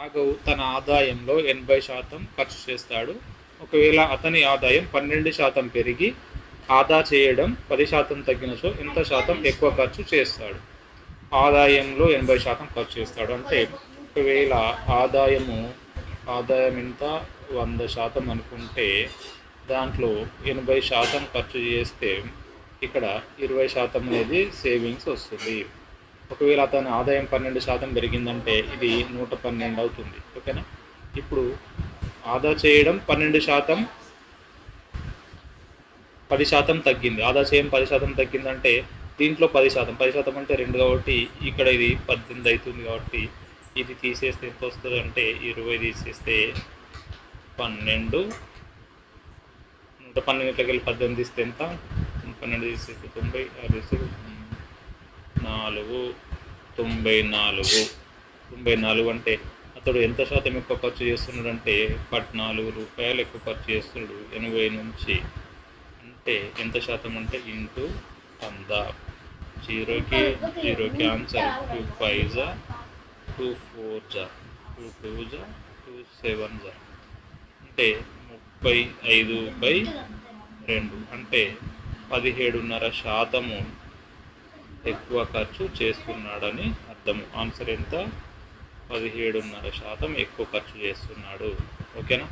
రాఘవ్ తన ఆదాయంలో 80% ఖర్చు చేస్తాడు. ఒకవేళ అతని ఆదాయం 12% పెరిగి ఆదా చేయడం 10% తగ్గినచో ఎంత శాతం ఎక్కువ ఖర్చు చేస్తాడు? ఆదాయంలో 80% ఖర్చు చేస్తాడు అంటే ఒకవేళ ఆదాయం ఎంత 100% అనుకుంటే దాంట్లో 80% ఖర్చు చేస్తే ఇక్కడ 20% అనేది సేవింగ్స్ వస్తుంది. ఒకవేళ అతని ఆదాయం 12% పెరిగిందంటే ఇది 112 అవుతుంది. ఓకేనా? ఇప్పుడు ఆదా చేయడం 12%, 10% తగ్గింది. ఆదా చేయడం 10% తగ్గిందంటే దీంట్లో 10%, 10% అంటే 2 కాబట్టి ఇక్కడ ఇది 18 అవుతుంది. కాబట్టి ఇది తీసేస్తే ఎంత వస్తుంది అంటే 20 తీసేస్తే 12, 112 వెళ్ళి 18 తీస్తే ఎంత? 12 తీసేస్తే 90, 94 అంటే అతడు ఎంత శాతం ఎక్కువ ఖర్చు చేస్తున్నాడు అంటే 14 రూపాయలు ఎక్కువ ఖర్చు చేస్తున్నాడు 80 నుంచి. అంటే ఎంత శాతం అంటే ఇంటూ 100. జీరోకి ఆన్సర్ 2 5 జా, 2 4 జా, 2 2 జా, 2 7 జా, అంటే 35/2 అంటే 17.5% ఎక్కువ ఖర్చు చేస్తున్నాడని అర్థము. ఆన్సర్ ఎంత? 17.5% ఎక్కువ ఖర్చు చేస్తున్నాడు. ఓకేనా?